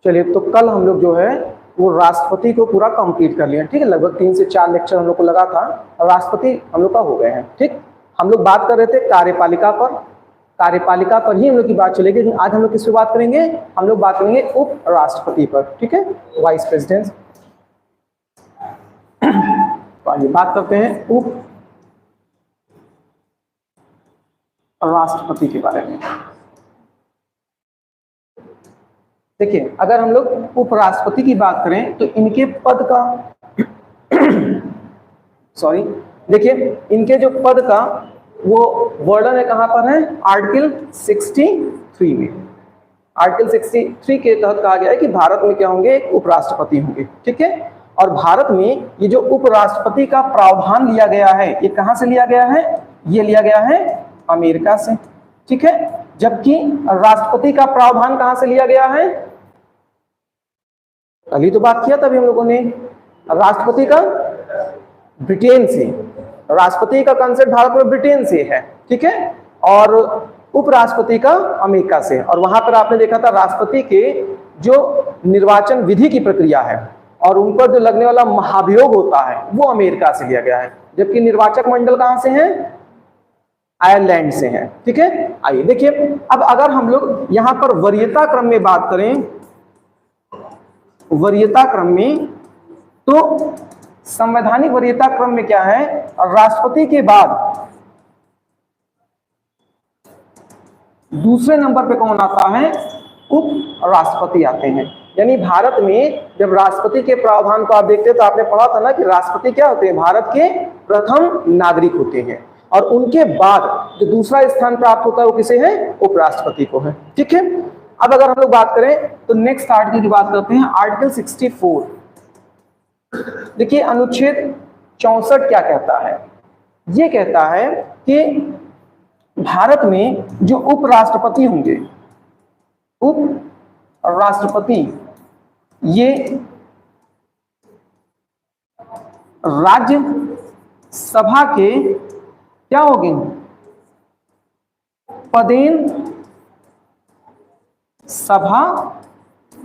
चलिए, तो कल हम लोग जो है वो राष्ट्रपति को पूरा कंप्लीट कर लिया, ठीक है। लगभग 3 से 4 लेक्चर हम लोग को लगा था, राष्ट्रपति हम लोग का हो गए हैं, ठीक। हम लोग बात कर रहे थे कार्यपालिका पर, कार्यपालिका पर ही हम लोग की बात चलेगी। लेकिन आज हम लोग किस पे बात करेंगे? हम लोग बात करेंगे उप राष्ट्रपति पर, ठीक है, वाइस प्रेसिडेंट। तो आइए बात करते हैं उप राष्ट्रपति के बारे में। देखिए, अगर हम लोग उपराष्ट्रपति की बात करें तो इनके पद का सॉरी, देखिए इनके जो पद का वो वर्णन है कहां पर है? आर्टिकल 63 में। आर्टिकल 63 के तहत कहा गया है कि भारत में क्या होंगे? उपराष्ट्रपति होंगे, ठीक है। और भारत में ये जो उपराष्ट्रपति का प्रावधान लिया गया है, ये कहां से लिया गया है? ये लिया गया है अमेरिका से, ठीक है। जबकि राष्ट्रपति का प्रावधान कहां से लिया गया है? अभी तो बात किया तभी हम लोगों ने, राष्ट्रपति का ब्रिटेन से, राष्ट्रपति का कंसेप्ट भारत में ब्रिटेन से है, ठीक है, और उपराष्ट्रपति का अमेरिका से। और वहां पर आपने देखा था राष्ट्रपति के जो निर्वाचन विधि की प्रक्रिया है और उन पर जो लगने वाला महाभियोग होता है वो अमेरिका से लिया गया है। जबकि निर्वाचक मंडल कहां से है? आयरलैंड से है, ठीक है। आइए देखिए, अब अगर हम लोग यहां पर वरीयता क्रम में बात करें, वरीयता क्रम में, तो संवैधानिक वरीयता क्रम में क्या है? राष्ट्रपति के बाद दूसरे नंबर पे कौन आता है? उप राष्ट्रपति आते हैं। यानी भारत में जब राष्ट्रपति के प्रावधान को आप देखते हैं तो आपने पढ़ा था ना कि राष्ट्रपति क्या होते हैं? भारत के प्रथम नागरिक होते हैं, और उनके बाद जो दूसरा स्थान प्राप्त होता है वो किसे है? उपराष्ट्रपति को है, ठीक है। अब अगर हम लोग बात करें तो नेक्स्ट आर्टिकल की बात करते हैं, आर्टिकल 64। देखिए अनुच्छेद 64 क्या कहता है? ये कहता है कि भारत में जो उपराष्ट्रपति होंगे, उपराष्ट्रपति ये राज्य सभा के क्या होंगे? पदेन सभापति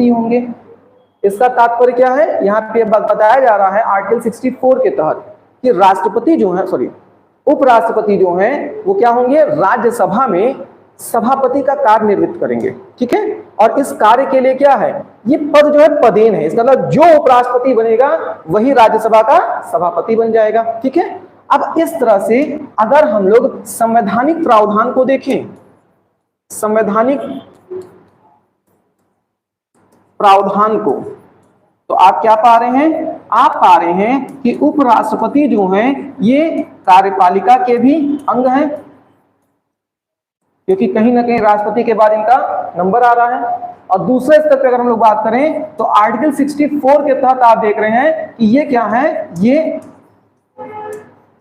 होंगे। इसका तात्पर्य क्या है? यहाँ पे बताया जा रहा है आर्टिकल 64 के तहत कि राष्ट्रपति जो है, सॉरी, उपराष्ट्रपति जो हैं वो क्या होंगे? राज्यसभा में सभापति का कार्य निर्वहित करेंगे, ठीक है। और इस कार्य के लिए क्या है? ये पद जो है पदेन है, इसका मतलब जो उपराष्ट्रपति बनेगा वही राज्यसभा का सभापति बन जाएगा, ठीक है। अब इस तरह से अगर हम लोग संवैधानिक प्रावधान को देखें, संवैधानिक प्रावधान को, तो आप क्या पा रहे हैं? आप पा रहे हैं कि उपराष्ट्रपति जो हैं ये कार्यपालिका के भी अंग हैं, क्योंकि कहीं ना कहीं राष्ट्रपति के बाद इनका नंबर आ रहा है। और दूसरे स्तर पर अगर हम लोग बात करें तो आर्टिकल 64 के तहत आप देख रहे हैं कि ये क्या है? ये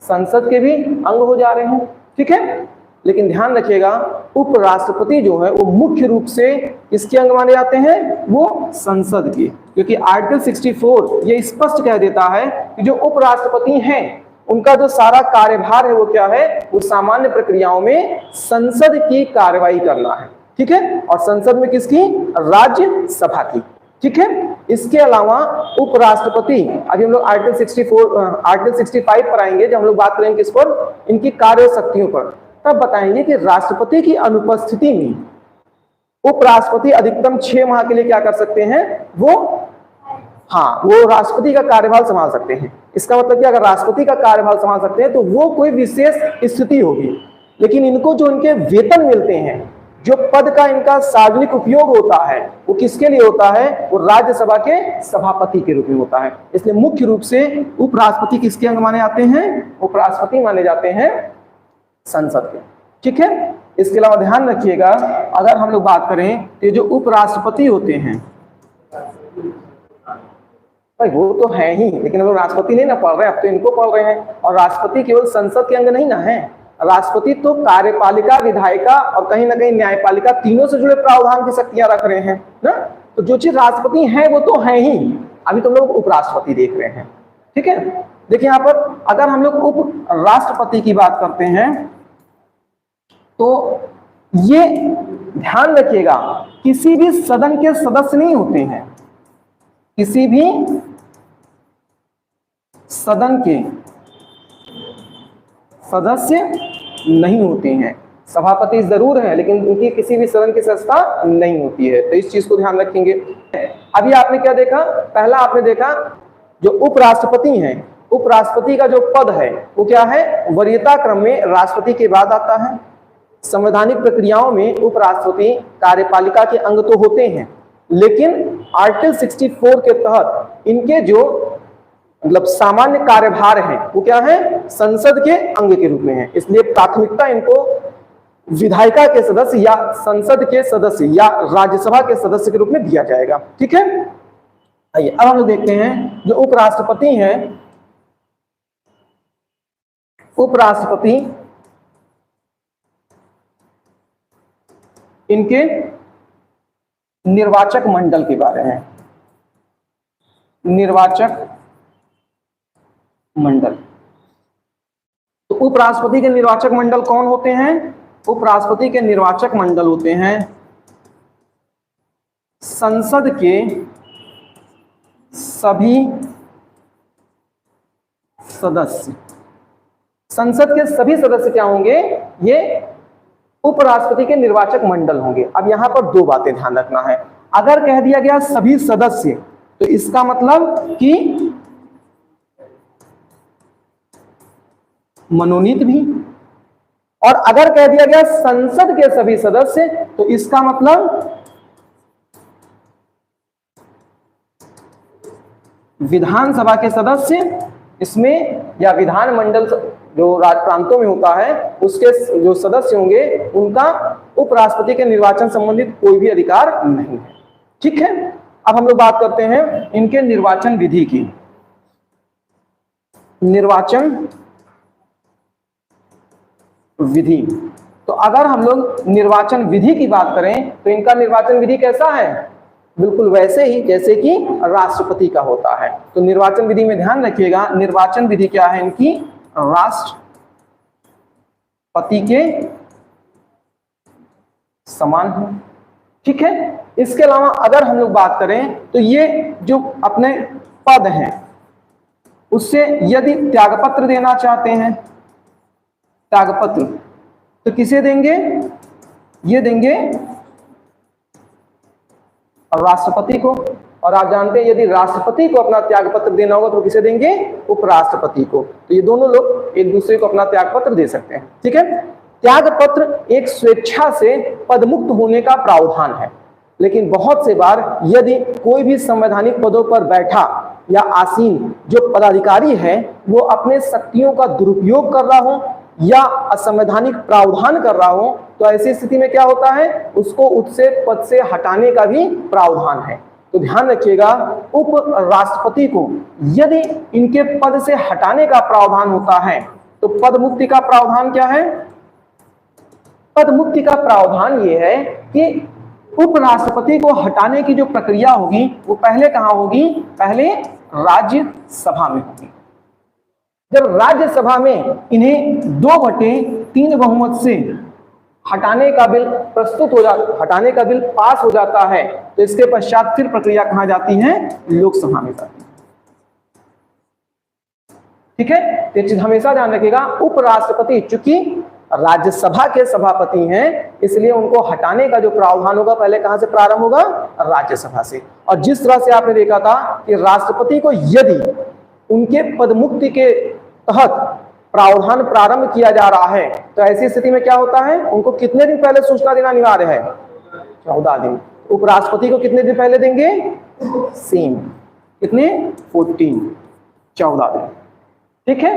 संसद के भी अंग हो जा रहे हैं, ठीक है। लेकिन ध्यान रखिएगा, उपराष्ट्रपति जो है वो मुख्य रूप से किसके अंग माने जाते हैं? वो संसद के, क्योंकि आर्टिकल 64 ये स्पष्ट कह देता है कि जो उपराष्ट्रपति हैं उनका जो सारा कार्यभार है वो क्या है? वो सामान्य प्रक्रियाओं में संसद की कार्रवाई करना है, ठीक है। और संसद में किसकी? राज्यसभा की, ठीक है। इसके अलावा उपराष्ट्रपति, अभी हम लोग आर्टिकल 65 पर आएंगे जब हम लोग बात करेंगे किस पर? इनकी कार्य शक्तियों पर, तब बताएंगे कि राष्ट्रपति की अनुपस्थिति में उपराष्ट्रपति अधिकतम 6 माह के लिए क्या कर सकते हैं? वो राष्ट्रपति का कार्यभार संभाल सकते हैं। इसका मतलब कि अगर राष्ट्रपति का कार्यभार संभाल सकते हैं तो वो कोई विशेष स्थिति होगी। लेकिन इनको जो इनके वेतन मिलते हैं, जो पद का इनका सार्वजनिक उपयोग होता है, वो किसके लिए होता है? वो राज्यसभा के सभापति के रूप में होता है। इसलिए मुख्य रूप से उपराष्ट्रपति किसके अंग माने जाते हैं? उपराष्ट्रपति माने जाते हैं संसद के, ठीक है। इसके अलावा ध्यान रखिएगा, अगर हम लोग बात करें तो ये जो उपराष्ट्रपति होते हैं भाई वो तो है ही, लेकिन हम लोग राष्ट्रपति नहीं ना पढ़ रहे, अब तो इनको पढ़ रहे हैं। और राष्ट्रपति केवल संसद के अंग नहीं ना है, राष्ट्रपति तो कार्यपालिका, विधायिका और कहीं ना कहीं न्यायपालिका, तीनों से जुड़े प्रावधान की शक्तियां रख रहे हैं ना। तो जो चीज राष्ट्रपति है वो तो है ही, अभी तो लोग उपराष्ट्रपति देख रहे हैं, ठीक है। देखिए यहाँ पर अगर हम लोग उप राष्ट्रपति की बात करते हैं तो ये ध्यान रखिएगा किसी भी सदन के सदस्य नहीं होते हैं, किसी भी सदन के सदस्य नहीं होते हैं। सभापति जरूर है लेकिन उनकी किसी भी सदन की सदस्यता नहीं होती है, तो इस चीज को ध्यान रखेंगे। अभी आपने क्या देखा, पहला आपने देखा जो उपराष्ट्रपति हैं, उपराष्ट्रपति का जो पद है वो क्या है, वरीयता क्रम में राष्ट्रपति के बाद आता है। संवैधानिक प्रक्रियाओं में उपराष्ट्रपति कार्यपालिका के अंग तो होते हैं, लेकिन आर्टिकल 64 के तहत इनके जो मतलब सामान्य कार्यभार है वो क्या है, संसद के अंग के रूप में है। इसलिए प्राथमिकता इनको विधायिका के सदस्य या संसद के सदस्य या राज्यसभा के सदस्य के रूप में दिया जाएगा। ठीक है, आइए अब हम लोग देखते हैं जो उपराष्ट्रपति हैं, उपराष्ट्रपति इनके निर्वाचक मंडल के बारे में। निर्वाचक मंडल, तो उपराष्ट्रपति के निर्वाचक मंडल कौन होते हैं, उपराष्ट्रपति के निर्वाचक मंडल होते हैं संसद के सभी सदस्य। संसद के सभी सदस्य क्या होंगे, ये उपराष्ट्रपति के निर्वाचक मंडल होंगे। अब यहां पर दो बातें ध्यान रखना है, अगर कह दिया गया सभी सदस्य तो इसका मतलब कि मनोनीत भी, और अगर कह दिया गया संसद के सभी सदस्य तो इसका मतलब विधानसभा के सदस्य इसमें, या विधानमंडल जो राज्य प्रांतों में होता है उसके जो सदस्य होंगे उनका उपराष्ट्रपति के निर्वाचन संबंधित कोई भी अधिकार नहीं है। ठीक है, अब हम लोग बात करते हैं इनके निर्वाचन विधि की। निर्वाचन विधि, तो अगर हम लोग निर्वाचन विधि की बात करें तो इनका निर्वाचन विधि कैसा है, बिल्कुल वैसे ही जैसे कि राष्ट्रपति का होता है। तो निर्वाचन विधि में ध्यान रखिएगा, निर्वाचन विधि क्या है इनकी, राष्ट्रपति के समान है। ठीक है, इसके अलावा अगर हम लोग बात करें तो ये जो अपने पद हैं उससे यदि त्यागपत्र देना चाहते हैं, त्यागपत्र, तो किसे देंगे, ये देंगे राष्ट्रपति को। और आप जानते हैं यदि राष्ट्रपति को अपना त्यागपत्र देना होगा तो किसे देंगे, उपराष्ट्रपति को। तो ये दोनों लोग एक दूसरे को अपना त्यागपत्र दे सकते हैं। ठीक है, त्यागपत्र एक स्वेच्छा से पदमुक्त होने का प्रावधान है, लेकिन बहुत से बार यदि कोई भी संवैधानिक पदों पर बैठा या आसीन जो पदाधिकारी है वो अपने शक्तियों का दुरुपयोग कर रहा हो या असंवैधानिक प्रावधान कर रहा हो, तो ऐसी स्थिति में क्या होता है, उसको उससे पद से हटाने का भी प्रावधान है। तो ध्यान रखिएगा, उप राष्ट्रपति को यदि इनके पद से हटाने का प्रावधान होता है तो पद मुक्ति का प्रावधान क्या है, पद मुक्ति का प्रावधान ये है कि उपराष्ट्रपति को हटाने की जो प्रक्रिया होगी वो पहले कहां होगी, पहले राज्यसभा में होगी। जब राज्यसभा में इन्हें 2/3 बहुमत से हटाने का बिल प्रस्तुत हो जाता, हटाने का बिल पास हो जाता है, तो इसके पश्चात फिर प्रक्रिया कहां जाती है, लोकसभा में जाती है। ठीक है, ये चीज हमेशा ध्यान रखिएगा, उपराष्ट्रपति चूंकि राज्यसभा के सभापति हैं इसलिए उनको हटाने का जो प्रावधान होगा पहले कहां से प्रारंभ होगा, राज्यसभा से। और जिस तरह से आपने देखा था कि राष्ट्रपति को यदि उनके पदमुक्ति के तहत प्रावधान प्रारंभ किया जा रहा है तो ऐसी स्थिति में क्या होता है, उनको कितने दिन पहले सूचना देना अनिवार्य है, 14 दिन। उपराष्ट्रपति को कितने दिन पहले देंगे, सेम, कितने, 14 दिन। ठीक है,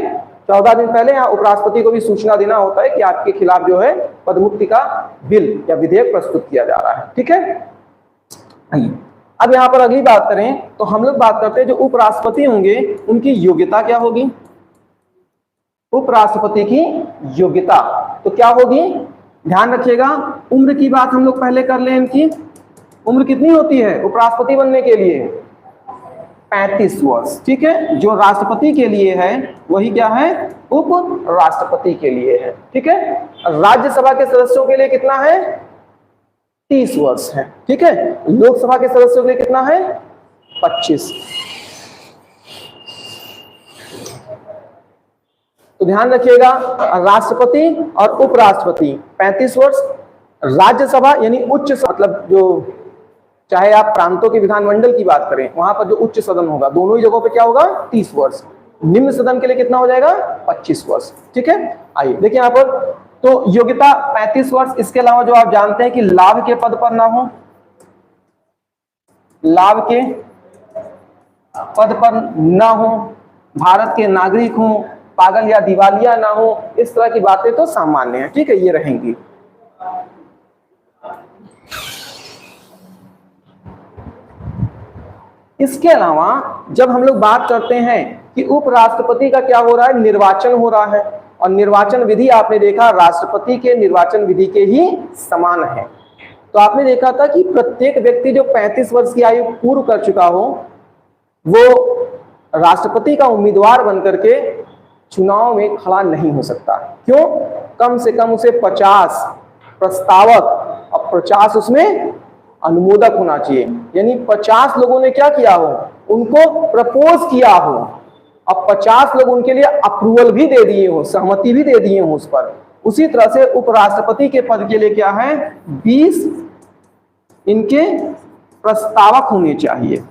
14 दिन पहले यहाँ उपराष्ट्रपति को भी सूचना देना होता है कि आपके खिलाफ जो है पदमुक्ति का बिल या विधेयक प्रस्तुत किया जा रहा है। ठीक है, अब यहाँ पर अगली बात करें तो हम लोग बात करते हैं जो उपराष्ट्रपति होंगे उनकी योग्यता क्या होगी। उपराष्ट्रपति की योग्यता तो क्या होगी, ध्यान रखिएगा, उम्र की बात हम लोग पहले कर लें। इनकी उम्र कितनी होती है उपराष्ट्रपति बनने के लिए, 35 वर्ष। ठीक है, जो राष्ट्रपति के लिए है वही क्या है, उप राष्ट्रपति के लिए है। ठीक है, राज्यसभा के सदस्यों के लिए कितना है, 30 वर्ष है। ठीक है, लोकसभा के सदस्यों के लिए कितना है? 25। तो ध्यान रखिएगा, राष्ट्रपति और उपराष्ट्रपति 35 वर्ष, राज्यसभा यानी उच्च मतलब जो चाहे आप प्रांतों के विधानमंडल की बात करें, वहां पर जो उच्च सदन होगा दोनों ही जगहों पे क्या होगा? 30 वर्ष। निम्न सदन के लिए कितना हो जाएगा? 25 वर्ष। ठीक है, आइए देखिए यहां पर, तो योग्यता 35 वर्ष। इसके अलावा जो आप जानते हैं कि लाभ के पद पर ना हो, लाभ के पद पर ना हो, भारत के नागरिक हो, पागल या दिवालिया ना हो, इस तरह की बातें तो सामान्य है। ठीक है, ये रहेंगी। इसके अलावा जब हम लोग बात करते हैं कि उपराष्ट्रपति का क्या हो रहा है? निर्वाचन हो रहा है, और निर्वाचन विधि आपने देखा राष्ट्रपति के निर्वाचन विधि के ही समान है। तो आपने देखा था कि प्रत्येक व्यक्ति जो 35 वर्ष की आयु पूर्ण कर चुका हो वो राष्ट्रपति का उम्मीदवार बनकर के चुनाव में खड़ा नहीं हो सकता। क्यों? कम से कम उसे 50 प्रस्तावक और 50 उसमें अनुमोदक होना चाहिए, यानी 50 लोगों ने क्या किया हो? उनको प्रपोज किया हो, अब 50 लोग उनके लिए अप्रूवल भी दे दिए हो, सहमति भी दे दिए हो उस पर। उसी तरह से उपराष्ट्रपति के पद के लिए क्या है? 20 इनके प्रस्तावक होने चाहिए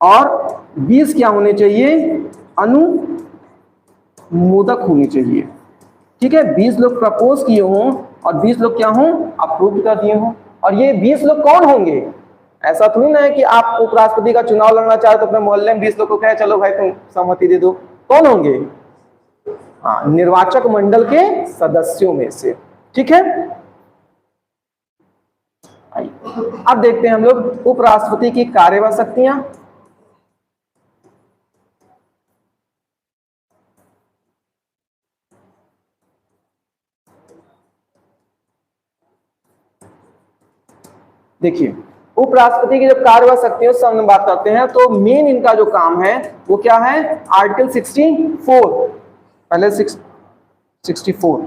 और 20 क्या होने चाहिए? अनुमोदक होने चाहिए। ठीक है, 20 लोग प्रपोज किए हों और 20 लोग क्या हों? अप्रूव कर दिए हों। और ये 20 लोग कौन होंगे? ऐसा थोड़ी ना है कि आप उपराष्ट्रपति का चुनाव लड़ना चाहे तो अपने मोहल्ले में 20 लोग को कहे चलो भाई तुम सहमति दे दो। कौन होंगे? हाँ, निर्वाचक मंडल के सदस्यों में से। ठीक है, अब देखते हैं हम लोग उपराष्ट्रपति की कार्यवाही शक्तियां। देखिए, उपराष्ट्रपति की जब कार्यवाही शक्तियों से हम बात करते हैं तो मेन इनका जो काम है वो क्या है? आर्टिकल 64, पहले 64,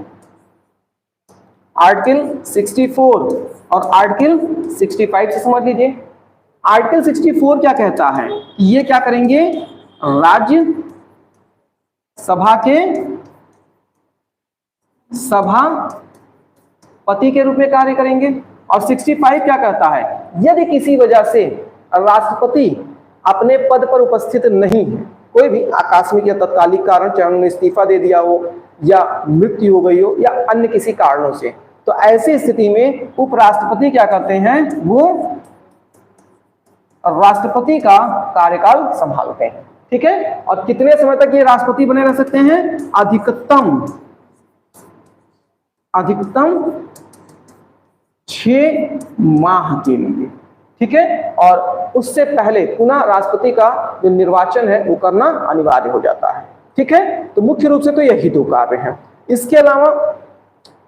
आर्टिकल 64 और आर्टिकल 65 से समझ लीजिए। आर्टिकल 64 क्या कहता है? ये क्या करेंगे? राज्य सभा के सभापति के रूप में कार्य करेंगे। और 65 क्या कहता है? यदि किसी वजह से राष्ट्रपति अपने पद पर उपस्थित नहीं है, कोई भी आकस्मिक या तत्कालिक कारण, चाहे उन्होंने इस्तीफा दे दिया हो या मृत्यु हो गई हो या अन्य किसी कारणों से, तो ऐसी स्थिति में उपराष्ट्रपति क्या करते हैं? वो राष्ट्रपति का कार्यकाल संभालते हैं। ठीक है, और कितने समय तक ये राष्ट्रपति बने रह सकते हैं? अधिकतम 6 माह के लिए। ठीक है, और उससे पहले पुनः राष्ट्रपति का जो निर्वाचन है वो करना अनिवार्य हो जाता है। ठीक है, तो मुख्य रूप से तो यही 2 कार्य हैं। इसके अलावा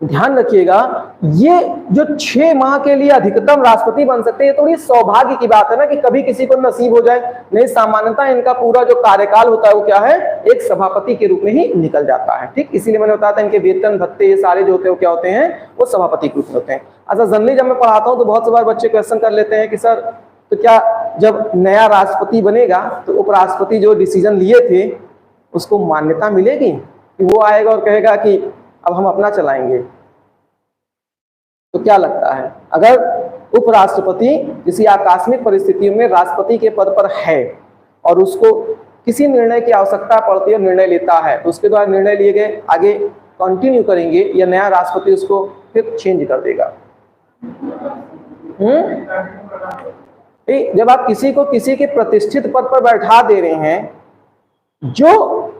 ध्यान रखिएगा, ये जो 6 माह के लिए अधिकतम राष्ट्रपति बन सकते हैं, ये थोड़ी सौभाग्य की बात है ना कि कभी किसी को नसीब हो जाए। नहीं, सामान्यतः इनका पूरा जो कार्यकाल होता है वो क्या है? एक सभापति के रूप में ही निकल जाता है। ठीक, इसीलिए मैंने बताया था इनके वेतन भत्ते ये सारे जो होते हैं वो क्या होते हैं? वो सभापति के रूप में होते हैं। अच्छा, जनरली जब मैं पढ़ाता हूँ तो बहुत से बार बच्चे क्वेश्चन कर लेते हैं कि सर तो क्या जब नया राष्ट्रपति बनेगा तो उपराष्ट्रपति जो डिसीजन लिए थे उसको मान्यता मिलेगी कि वो आएगा और कहेगा कि अब हम अपना चलाएंगे? तो क्या लगता है, अगर उपराष्ट्रपति किसी आकस्मिक परिस्थितियों में राष्ट्रपति के पद पर है और उसको किसी निर्णय की आवश्यकता पड़ती है, निर्णय लेता है, तो उसके द्वारा निर्णय लिए गए आगे कंटिन्यू करेंगे या नया राष्ट्रपति उसको फिर चेंज कर देगा? जब आप किसी को किसी के प्रतिष्ठित पद पर बैठा दे रहे हैं, जो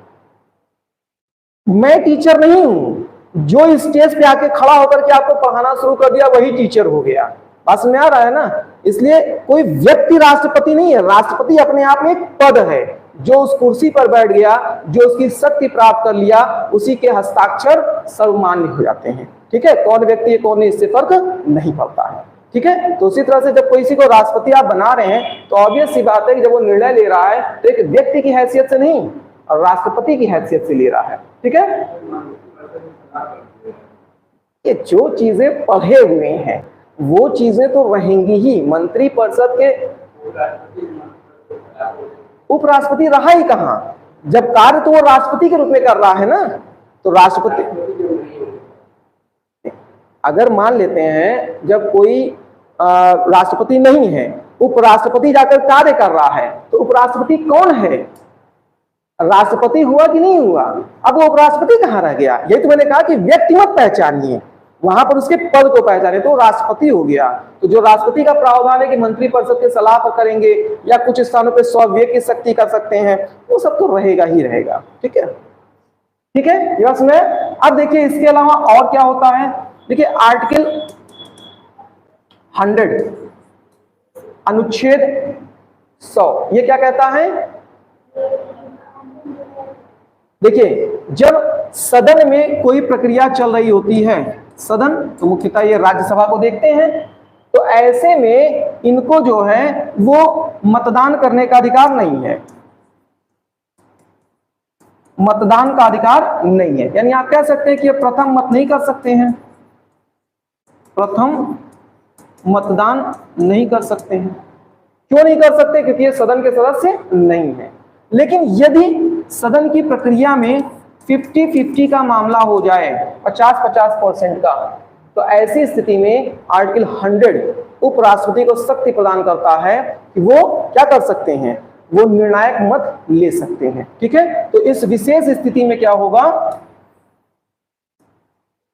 मैं टीचर नहीं हूं, जो स्टेज पे आके खड़ा होकर के आपको पढ़ाना शुरू कर दिया वही टीचर हो गया। बात में आ रहा है ना? इसलिए कोई व्यक्ति राष्ट्रपति नहीं है, राष्ट्रपति अपने आप में एक पद है। जो उस कुर्सी पर बैठ गया, जो उसकी शक्ति प्राप्त कर लिया, उसी के हस्ताक्षर सर्वमान्य हो जाते हैं। ठीक है, कौन व्यक्ति है कौन नहीं इससे फर्क नहीं पड़ता है। ठीक है, तो उसी तरह से जब कोई किसी को राष्ट्रपति आप बना रहे हैं तो ऑब्वियस सी बात है कि जब वो निर्णय ले रहा है तो एक व्यक्ति की हैसियत से नहीं और राष्ट्रपति की हैसियत से ले रहा है। ठीक है, कि जो चीजें पढ़े हुए हैं वो चीजें तो रहेंगी ही। मंत्री परिषद के उपराष्ट्रपति रहा ही कहां, जब कार्य तो वो राष्ट्रपति के रूप में कर रहा है ना, तो राष्ट्रपति, अगर मान लेते हैं जब कोई राष्ट्रपति नहीं है, उपराष्ट्रपति जाकर कार्य कर रहा है, तो उपराष्ट्रपति कौन है? राष्ट्रपति हुआ कि नहीं हुआ? अब वो उपराष्ट्रपति कहां रह गया? यही तो मैंने कहा कि व्यक्ति मत पहचानिए, वहां पर उसके पद को पहचाने, तो राष्ट्रपति हो गया। तो जो राष्ट्रपति का प्रावधान है कि मंत्री परिषद के सलाह पर करेंगे या कुछ स्थानों पर स्वव्यय की शक्ति कर सकते हैं, वो सब तो रहेगा ही रहेगा। ठीक है, ठीक है, ये सुने। अब देखिए इसके अलावा और क्या होता है। देखिए आर्टिकल 100 अनुच्छेद 100 ये क्या कहता है? देखिए जब सदन में कोई प्रक्रिया चल रही होती है, सदन तो मुख्यतः ये राज्यसभा को देखते हैं, तो ऐसे में इनको जो है वो मतदान करने का अधिकार नहीं है, मतदान का अधिकार नहीं है। यानी आप कह सकते हैं कि प्रथम मत नहीं कर सकते हैं, प्रथम मतदान नहीं कर सकते हैं। क्यों नहीं कर सकते? क्योंकि ये सदन के सदस्य नहीं है। लेकिन यदि सदन की प्रक्रिया में 50-50 का मामला हो जाए, 50-50% का, तो ऐसी स्थिति में आर्टिकल 100 उपराष्ट्रपति को शक्ति प्रदान करता है कि वो क्या कर सकते हैं, वो निर्णायक मत ले सकते हैं। ठीक है, तो इस विशेष स्थिति में क्या होगा,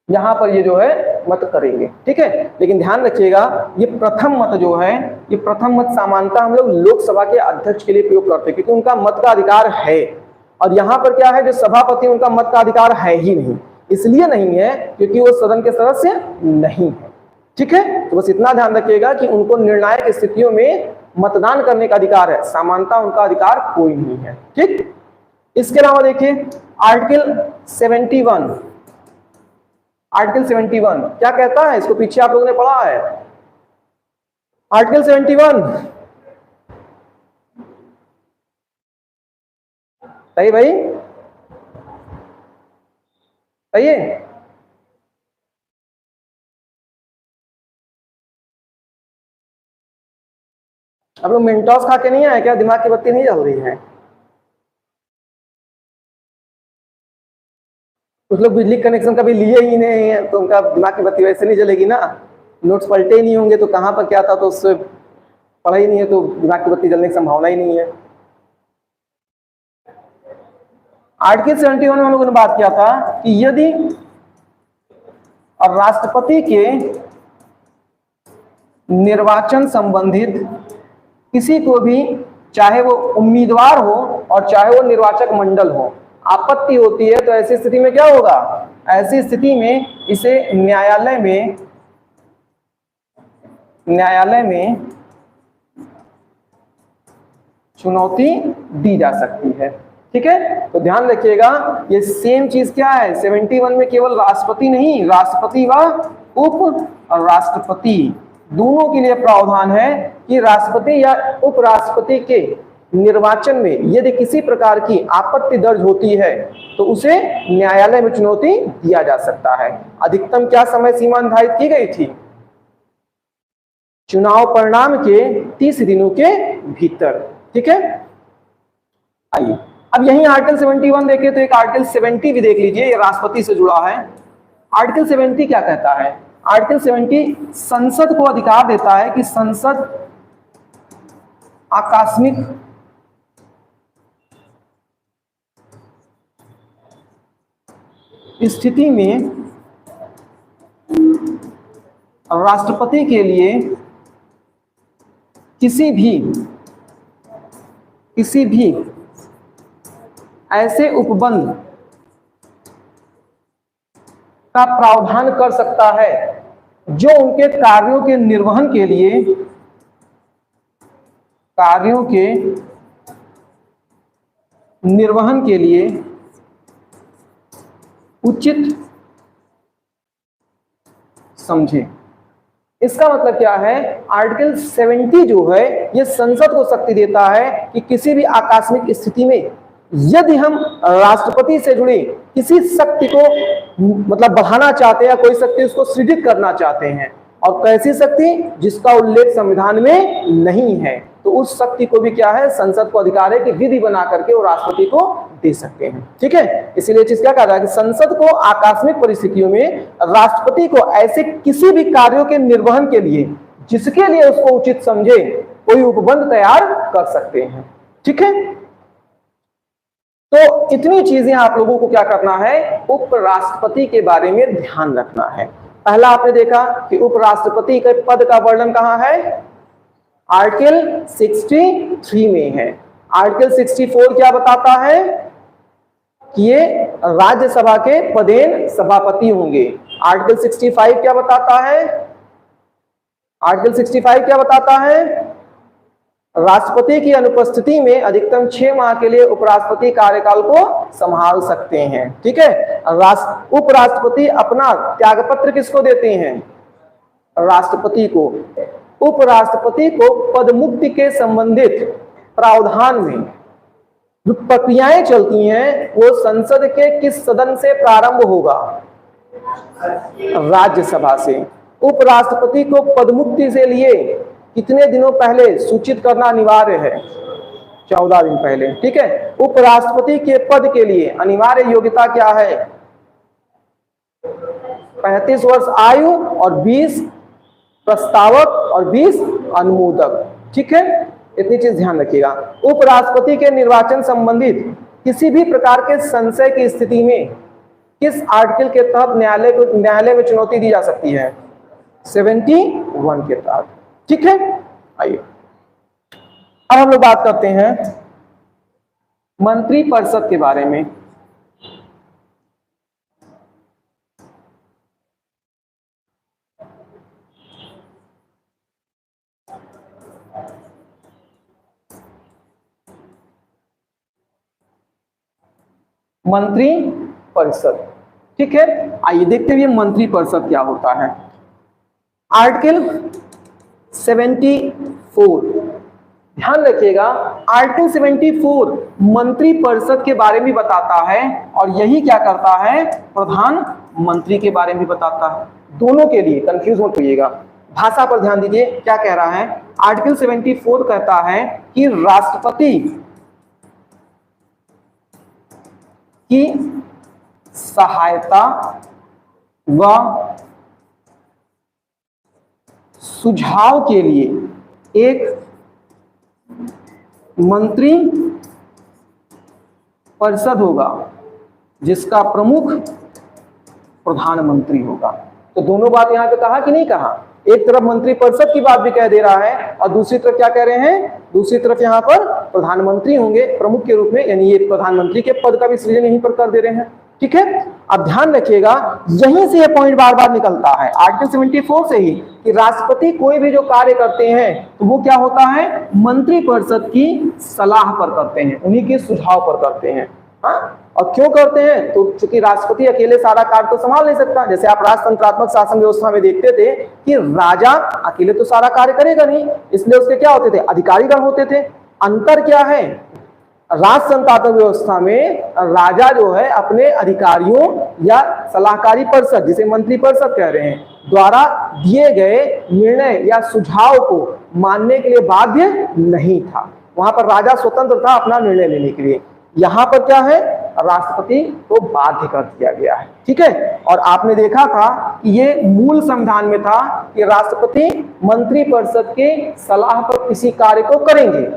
यहां पर ये जो है मत करेंगे। ठीक है, लेकिन ध्यान रखिएगा ये प्रथम मत जो है, ये प्रथम मत सामान्यतः हम लोग लोकसभा के अध्यक्ष के लिए प्रयोग करते हैं, क्योंकि उनका मत का अधिकार है। और यहां पर क्या है, जो सभापति उनका मत का अधिकार है ही नहीं। इसलिए नहीं है क्योंकि वो सदन के सदस्य नहीं है। ठीक है, तो बस इतना ध्यान रखिएगा कि उनको निर्णायक स्थितियों में मतदान करने का अधिकार है, सामान्यतः उनका अधिकार कोई नहीं है। ठीक, इसके अलावा देखिए आर्टिकल 71, आर्टिकल 71 क्या कहता है, इसको पीछे आप लोगों ने पढ़ा है। आर्टिकल 71 सही भाई, सही है। अब लोग मेंटोस खा के नहीं आए क्या? दिमाग की बत्ती नहीं जल रही है? कुछ लोग बिजली कनेक्शन कभी लिए ही नहीं है, तो उनका दिमाग की बत्ती वैसे नहीं जलेगी ना। नोट्स पलटे ही नहीं होंगे तो कहां पर क्या था, तो उससे पढ़ा ही नहीं है, तो दिमाग की बत्ती जलने की संभावना ही नहीं है। आर्टिकल 71 में हम लोगों ने बात किया था कि यदि राष्ट्रपति के निर्वाचन संबंधित किसी को भी, चाहे वो उम्मीदवार हो और चाहे वो निर्वाचक मंडल हो, आपत्ति होती है, तो ऐसी स्थिति में क्या होगा? ऐसी स्थिति में इसे न्यायालय में चुनौती दी जा सकती है। ठीक है, तो ध्यान रखिएगा ये सेम चीज क्या है, 71 में केवल राष्ट्रपति नहीं, राष्ट्रपति व उप राष्ट्रपति दोनों के लिए प्रावधान है कि राष्ट्रपति या उपराष्ट्रपति के निर्वाचन में यदि किसी प्रकार की आपत्ति दर्ज होती है तो उसे न्यायालय में चुनौती दिया जा सकता है। अधिकतम क्या समय सीमा निर्धारित की गई थी? चुनाव परिणाम के 30 दिनों के भीतर। ठीक है, आइए अब यही आर्टिकल 71 देखें तो एक आर्टिकल 70 भी देख लीजिए, ये राष्ट्रपति से जुड़ा है। आर्टिकल 70 क्या कहता है? आर्टिकल 70 संसद को अधिकार देता है कि संसद आकस्मिक स्थिति में राष्ट्रपति के लिए किसी भी ऐसे उपबंध का प्रावधान कर सकता है जो उनके कार्यों के निर्वहन के लिए उचित समझे। इसका मतलब क्या है? आर्टिकल 70 जो है ये संसद को शक्ति देता है कि किसी भी आकस्मिक स्थिति में यदि हम राष्ट्रपति से जुड़ी किसी शक्ति को मतलब बढ़ाना चाहते हैं या कोई शक्ति उसको सृजित करना चाहते हैं, और कैसी शक्ति जिसका उल्लेख संविधान में नहीं है, तो उस शक्ति को भी क्या है, संसद को अधिकार है कि विधि बना करके वो राष्ट्रपति को दे सकते हैं। ठीक है, इसीलिए चीज क्या कह रहा है कि संसद को आकस्मिक परिस्थितियों में राष्ट्रपति को ऐसे किसी भी कार्यों के निर्वहन के लिए जिसके लिए उसको उचित समझे कोई उपबंध तैयार कर सकते हैं। ठीक है, तो इतनी चीजें आप लोगों को क्या करना है, उपराष्ट्रपति के बारे में ध्यान रखना है। पहला आपने देखा कि उपराष्ट्रपति के पद का वर्णन कहां है, आर्टिकल 63 में है। आर्टिकल 64 क्या बताता है कि ये राज्यसभा के पदेन सभापति होंगे। आर्टिकल 65 क्या बताता है, आर्टिकल 65 क्या बताता है, राष्ट्रपति की अनुपस्थिति में अधिकतम 6 माह के लिए उपराष्ट्रपति कार्यकाल को संभाल सकते हैं। ठीक है, उपराष्ट्रपति अपना त्यागपत्र किसको देते हैं, राष्ट्रपति को। उपराष्ट्रपति को पदमुक्ति के संबंधित प्रावधान में जो प्रक्रियाएं चलती हैं वो संसद के किस सदन से प्रारंभ होगा, राज्यसभा से। उपराष्ट्रपति को पदमुक्ति से लिए कितने दिनों पहले सूचित करना अनिवार्य है, 14 दिन पहले। ठीक है, उपराष्ट्रपति के पद के लिए अनिवार्य योग्यता क्या है, 35 वर्ष आयु और 20 प्रस्तावक और 20 अनुमोदक। ठीक है, इतनी चीज ध्यान रखिएगा। उपराष्ट्रपति के निर्वाचन संबंधित किसी भी प्रकार के संशय की स्थिति में किस आर्टिकल के तहत न्यायालय में चुनौती दी जा सकती है, 71 के तहत। ठीक है, आइए अब हम लोग बात करते हैं मंत्रिपरिषद के बारे में। मंत्रिपरिषद, ठीक है, आइए देखते हुए मंत्रिपरिषद क्या होता है। आर्टिकल 74, ध्यान रखिएगा, आर्टिकल 74 मंत्रिपरिषद के बारे में बताता है और यही क्या करता है, प्रधानमंत्री के बारे में बताता है। दोनों के लिए कंफ्यूज मत होइएगा, भाषा पर ध्यान दीजिए। क्या कह रहा है, आर्टिकल 74 कहता है कि राष्ट्रपति की सहायता व सुझाव के लिए एक मंत्री परिषद होगा जिसका प्रमुख प्रधानमंत्री होगा। तो दोनों बात यहां पे कहा कि नहीं कहा, एक तरफ मंत्रिपरिषद की बात भी कह दे रहा है और दूसरी तरफ क्या कह रहे हैं, दूसरी तरफ यहाँ पर प्रधानमंत्री होंगे प्रमुख के रूप में, यानी ये प्रधानमंत्री के पद का भी सृजन यहीं पर कर दे रहे हैं। ठीक है, अब ध्यान रखिएगा, यहीं से ये पॉइंट बार बार निकलता है आर्टिकल 74 से ही कि राष्ट्रपति कोई भी जो कार्य करते हैं तो वो क्या होता है, मंत्रिपरिषद की सलाह पर करते हैं, उन्हीं के सुझाव पर करते हैं। हाँ, और क्यों करते हैं, तो चूंकि राष्ट्रपति अकेले सारा कार्य तो संभाल नहीं सकता। जैसे आप राजतंत्रात्मक शासन व्यवस्था में देखते थे कि राजा अकेले तो सारा कार्य करेगा नहीं, इसलिए उसके क्या होते थे, अधिकारीगण होते थे। अंतर क्या है, राजतंत्रात्मक व्यवस्था में राजा जो है अपने अधिकारियों या सलाहकारी परिषद, जिसे मंत्रिपरिषद कह रहे हैं, द्वारा दिए गए निर्णय या सुझाव को मानने के लिए बाध्य नहीं था। वहां पर राजा स्वतंत्र था अपना निर्णय लेने के लिए। यहां पर क्या है, राष्ट्रपति को बाध्य कर दिया गया है। ठीक है, और आपने देखा था कि ये मूल संविधान में था कि राष्ट्रपति मंत्रिपरिषद के सलाह पर किसी कार्य को करेंगे,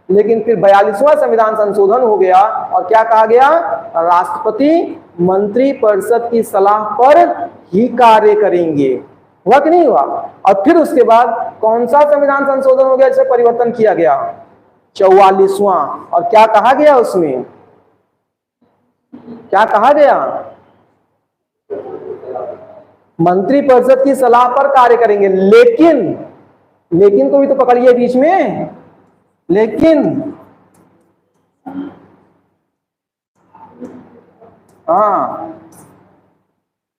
लेकिन फिर 42वां संविधान संशोधन हो गया और क्या कहा गया, राष्ट्रपति मंत्रिपरिषद की सलाह पर ही कार्य करेंगे। हुआ कि नहीं हुआ? और फिर उसके बाद कौन सा संविधान संशोधन हो गया जिसे परिवर्तन किया गया, 44वां। और क्या कहा गया उसमें, क्या कहा गया, मंत्रिपरिषद की सलाह पर कार्य करेंगे। लेकिन को भी तो पकड़िए बीच में, लेकिन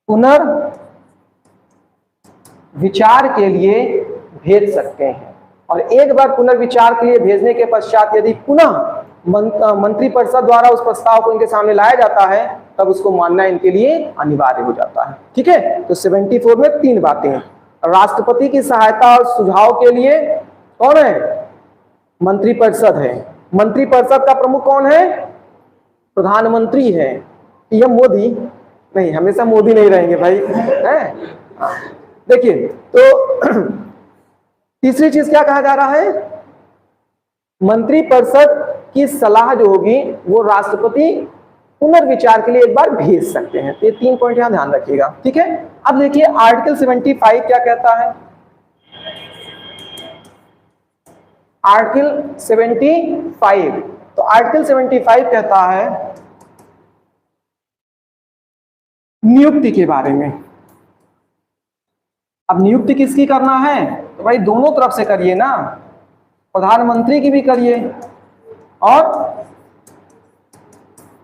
पुनर्विचार के लिए भेज सकते हैं, और एक बार पुनर्विचार के लिए भेजने के पश्चात यदि पुनः मंत्रिपरिषद द्वारा उस प्रस्ताव को इनके सामने लाया जाता है, तब उसको मानना इनके लिए अनिवार्य हो जाता है। ठीक है, तो 74 में 3 बातें हैं। राष्ट्रपति की सहायता और सुझाव के लिए कौन है? मंत्रिपरिषद है। मंत्रिपरिषद का प्रमुख कौन है? प्रधानमंत्री है। पीएम मोदी नहीं, हमेशा मोदी नहीं रहेंगे भाई, है। देखिए, तो तीसरी चीज क्या कहा जा रहा है? मंत्रिपरिषद की सलाह जो होगी वो राष्ट्रपति पुनर्विचार के लिए एक बार भेज सकते हैं। ये 3 पॉइंट यहां ध्यान रखिएगा। ठीक है, अब देखिए आर्टिकल 75 क्या कहता है। आर्टिकल 75, तो आर्टिकल 75 कहता है नियुक्ति के बारे में। अब नियुक्ति किसकी करना है? तो भाई दोनों तरफ से करिए ना, प्रधानमंत्री की भी करिए और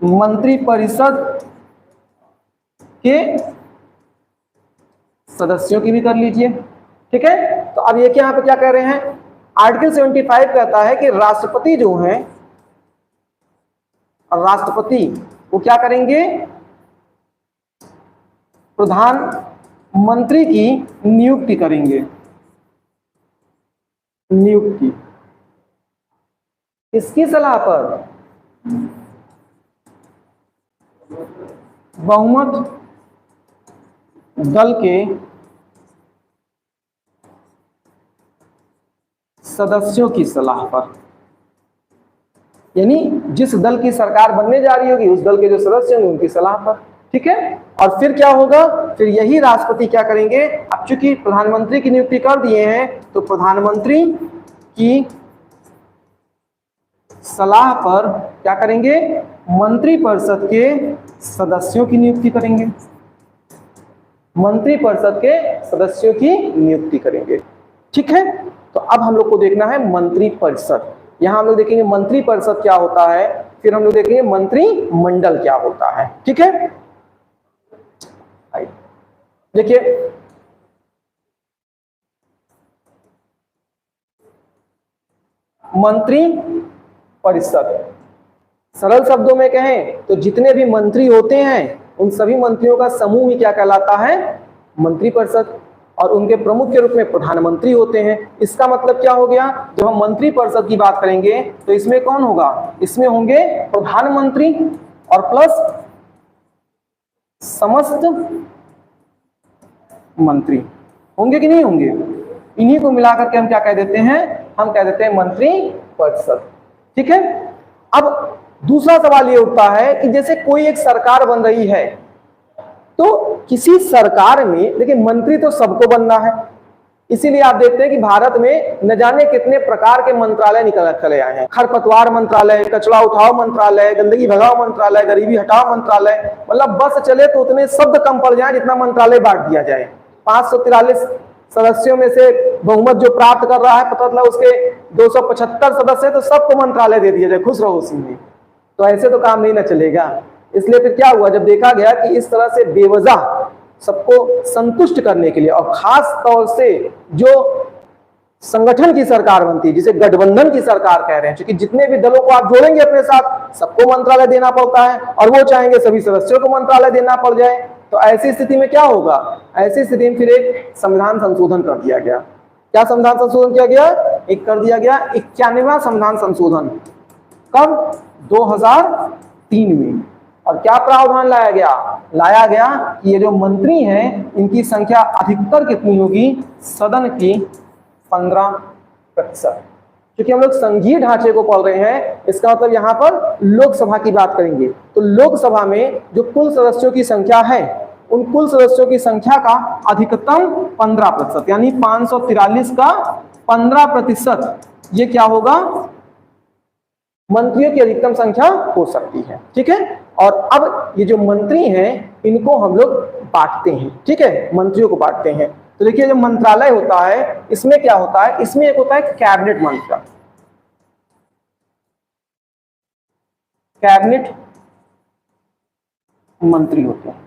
मंत्रिपरिषद के सदस्यों की भी कर लीजिए। ठीक है, तो अब ये यहाँ पे क्या कह रहे हैं? आर्टिकल 75 कहता है कि राष्ट्रपति जो हैं, राष्ट्रपति वो क्या करेंगे? प्रधानमंत्री की नियुक्ति करेंगे। नियुक्ति किसकी सलाह पर? बहुमत दल के सदस्यों की सलाह पर, यानी जिस दल की सरकार बनने जा रही होगी उस दल के जो सदस्य होंगे उनकी सलाह पर। ठीक है, और फिर क्या होगा? फिर यही राष्ट्रपति क्या करेंगे? अब चूंकि प्रधानमंत्री की नियुक्ति कर दिए हैं तो प्रधानमंत्री की सलाह पर क्या करेंगे? मंत्रिपरिषद के सदस्यों की नियुक्ति करेंगे। मंत्रिपरिषद के सदस्यों की नियुक्ति करेंगे। ठीक है, तो अब हम लोग को देखना है मंत्रिपरिषद। यहां हम लोग देखेंगे मंत्रिपरिषद क्या होता है, फिर हम लोग देखेंगे मंत्रिमंडल क्या होता है। ठीक है, देखिए मंत्रिपरिषद सरल शब्दों में कहें तो जितने भी मंत्री होते हैं उन सभी मंत्रियों का समूह ही क्या कहलाता है? मंत्रिपरिषद। और उनके प्रमुख के रूप में प्रधानमंत्री होते हैं। इसका मतलब क्या हो गया? जब हम मंत्रिपरिषद की बात करेंगे तो इसमें कौन होगा? इसमें होंगे प्रधानमंत्री और प्लस समस्त मंत्री। होंगे कि नहीं होंगे? इन्हीं को मिलाकर के हम क्या कह देते हैं? हम कह देते हैं मंत्रिपरिषद। ठीक है, अब दूसरा सवाल ये उठता है कि जैसे कोई एक सरकार बन रही है तो किसी सरकार में देखिए मंत्री तो सबको बनना है, इसीलिए आप देखते हैं कि भारत में न जाने कितने प्रकार के मंत्रालय निकल चले आए हैं। खरपतवार मंत्रालय, कचरा उठाओ मंत्रालय, गंदगी भगाओ मंत्रालय, गरीबी हटाओ मंत्रालय, मतलब बस चले तो उतने शब्द कम पड़ जाए जितना मंत्रालय बांट दिया जाए। 543 सदस्यों में से बहुमत जो प्राप्त कर रहा है, पता चला उसके 275 सदस्य, तो सबको मंत्रालय दे दिया जाए, खुश रहो उसी में। तो ऐसे तो काम नहीं ना चलेगा। इसलिए फिर क्या हुआ, जब देखा गया कि इस तरह से बेवजह सबको संतुष्ट करने के लिए और खास तौर से जो संगठन की सरकार बनती है, जिसे गठबंधन की सरकार कह रहे हैं, क्योंकि जितने भी दलों को आप जोड़ेंगे अपने साथ सबको मंत्रालय देना पड़ता है और वो चाहेंगे सभी सदस्यों को मंत्रालय देना पड़ जाए, तो ऐसी स्थिति में क्या होगा? ऐसी स्थिति में फिर एक संविधान संशोधन कर दिया गया। क्या संविधान संशोधन किया गया? एक कर दिया गया 91वां संविधान संशोधन। कब? 2003 में। और क्या प्रावधान लाया गया? लाया गया कि ये जो मंत्री हैं इनकी संख्या अधिकतर कितनी होगी? सदन की 15%। क्योंकि हम लोग संघीय ढांचे को पढ़ रहे हैं, इसका मतलब यहाँ पर लोकसभा की बात करेंगे तो लोकसभा में जो कुल सदस्यों की संख्या है उन कुल सदस्यों की संख्या का अधिकतम 15%, यानी 543 का 15%, ये क्या होगा? मंत्रियों की अधिकतम संख्या हो सकती है। ठीक है, और अब ये जो मंत्री हैं इनको हम लोग बांटते हैं। ठीक है, मंत्रियों को बांटते हैं। तो देखिए जो मंत्रालय होता है इसमें क्या होता है? इसमें एक होता है कैबिनेट मंत्री। कैबिनेट मंत्री होते हैं।